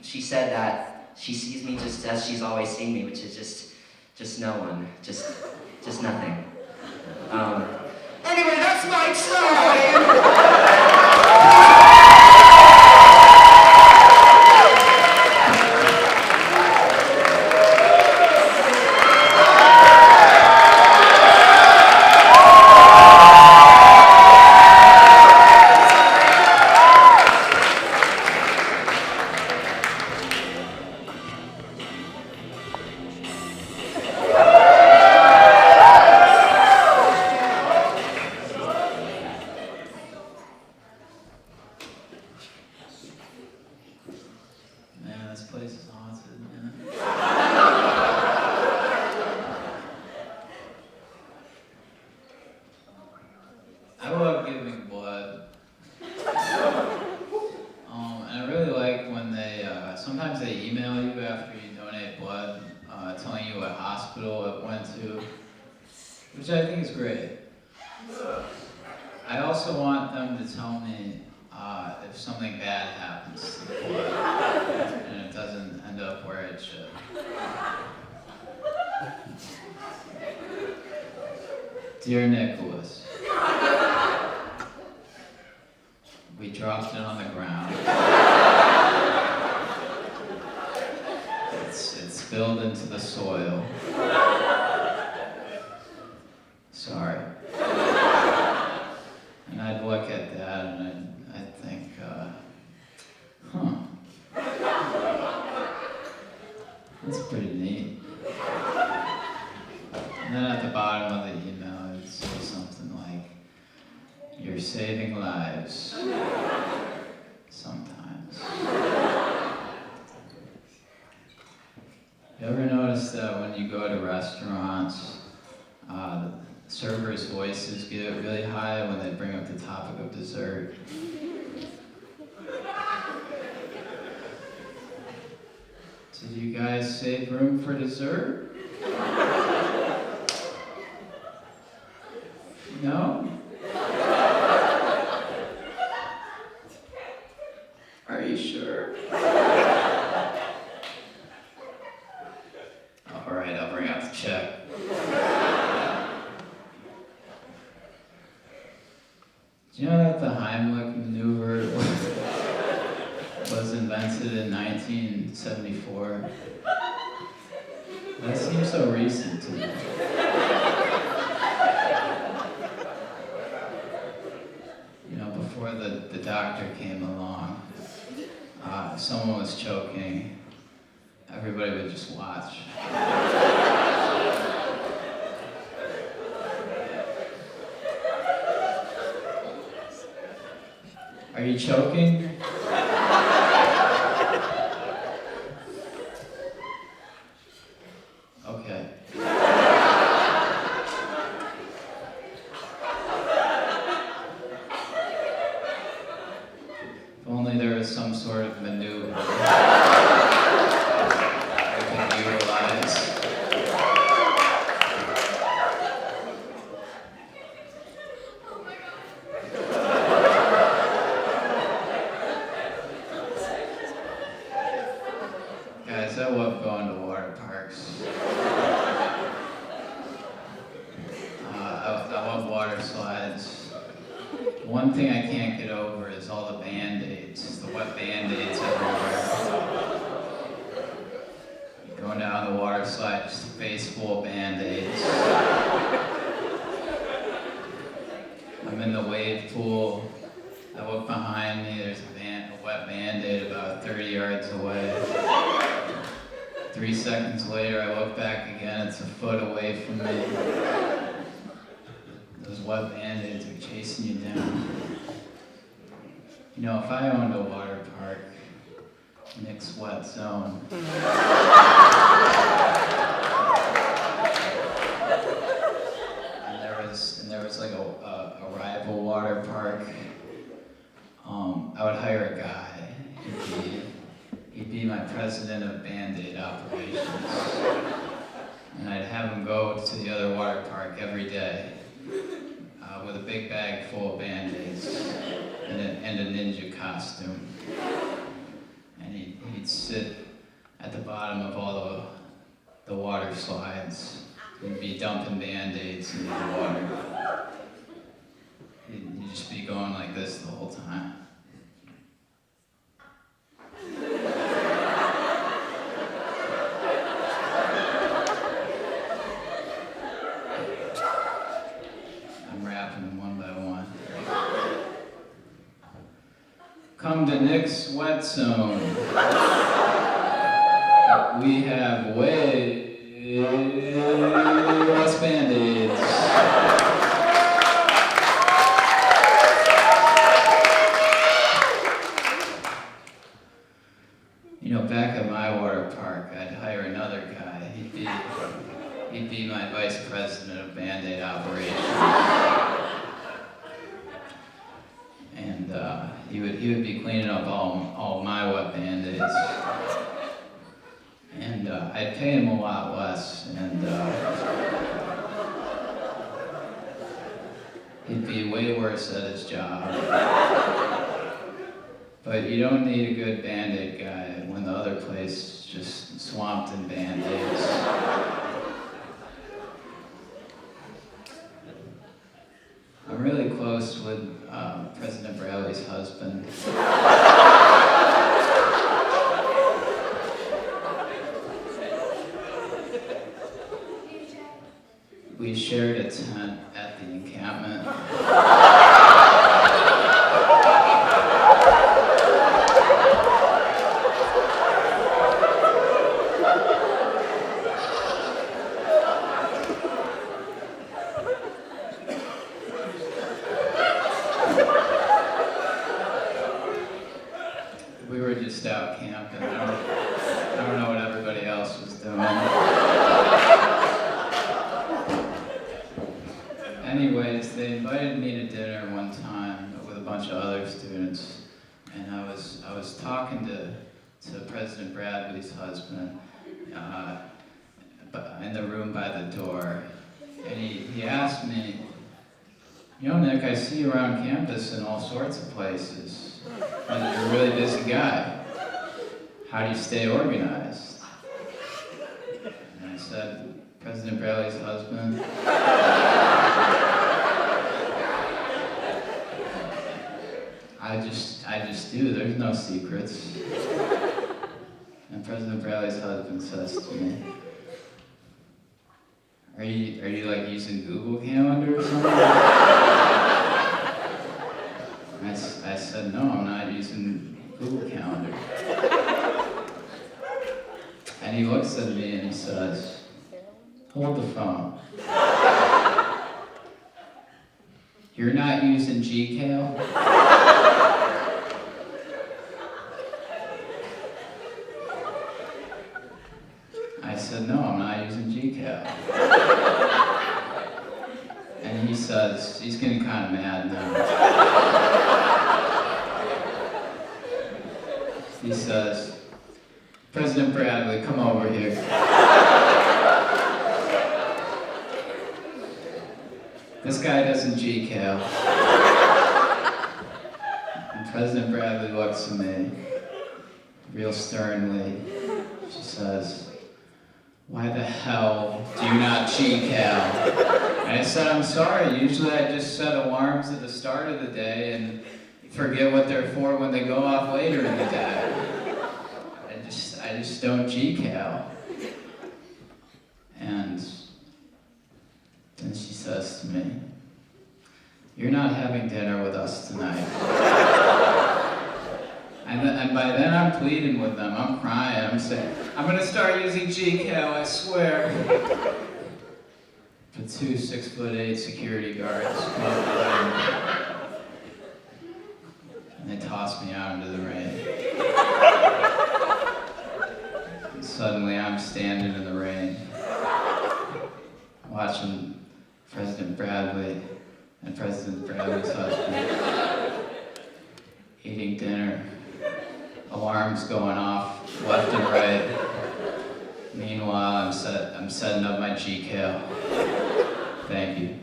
she said that she sees me just as she's always seen me, which is just no one, just nothing. Anyway, that's my time! Man, this place is haunted, man. I love giving blood. And I really like when they, sometimes they email you after you donate blood, telling you what hospital it went to, which I think is great. I also want them to tell me if something bad happens to the blood and it doesn't end up where it should. Dear Nicholas, we dropped it on the ground. It spilled into the soil. Sorry. And I'd look at that and I'd think, that's pretty neat. And then at the bottom of the email, it'd say something like, you're saving lives. Sometimes. You ever notice that when you go to restaurants, servers' voices get really high when they bring up the topic of dessert? Did you guys save room for dessert? No? Are you sure? Alright, I'll bring out the check. Do you know that the Heimlich maneuver was invented in 1974? That seems so recent to me. You know, before the doctor came along, if someone was choking, everybody would just watch. Are you choking? Okay. If only there was some sort of maneuver I could utilize. Guys, I love going to water parks. I love water slides. One thing I can't get over is all the Band-Aids, the wet Band-Aids everywhere. Going down the water slide, just a face full of Band-Aids. I'm in the wave pool. I look behind me, there's a wet Band-Aid about 30 yards away. 3 seconds later, I look back again, it's a foot away from me. Those wet Band-Aids are chasing you down. You know, if I owned a water park, Nick's Wet Zone. And there was like a rival water park. I would hire a guy. He'd be my president of Band-Aid operations. And I'd have him go to the other water park every day with a big bag full of Band-Aids and a ninja costume. And he'd he'd sit at the bottom of all the water slides. He'd be dumping Band-Aids into the water. He'd just be going like this the whole time. I'm rapping them one by one. Come to Nick's Wet Zone. We have way less Band-Aids. You know, back at my water park, I'd hire another guy. He'd be my vice president of Band-Aid operations. And he would be cleaning up all my wet Band-Aids. And I'd pay him a lot less, and he'd be way worse at his job. But you don't need a good Band-Aid guy when the other place is just swamped in Band-Aids. I'm really close with President Bradley's husband. We shared a tent at the encampment. We were just out camping. I don't know what everybody else was doing. Anyways, they invited me to dinner one time with a bunch of other students, and I was talking to President Bradley's husband in the room by the door, and he asked me, "You know, Nick, I see you around campus in all sorts of places. You're a really busy guy. How do you stay organized?" And I said, "President Bradley's husband." I just do. There's no secrets. And President Bradley's husband says to me, Are you like using Google Calendar or something?" I said, "No, I'm not using Google Calendar." And he looks at me and he says, "Hold the phone. You're not using GCal?" I said, "No, I'm not using GCal." And he says, he's getting kind of mad now. He says, "President Bradley, come over here." This guy doesn't GCal. And President Bradley looks at me real sternly. She says, "Why the hell do you not GCal?" And I said, "I'm sorry, usually I just set alarms at the start of the day and forget what they're for when they go off later in the day. I just don't GCal." And then she says to me, "You're not having dinner with us tonight." And by then I'm pleading with them, I'm crying, I'm saying, "I'm gonna start using GCal, I swear." But 2 6'8" security guards come up behind me, and they toss me out into the rain. And suddenly I'm standing in the rain, watching President Bradley and President Bradley's husband eating dinner. Alarms going off left and right. Meanwhile, I'm setting up my GCal. Thank you.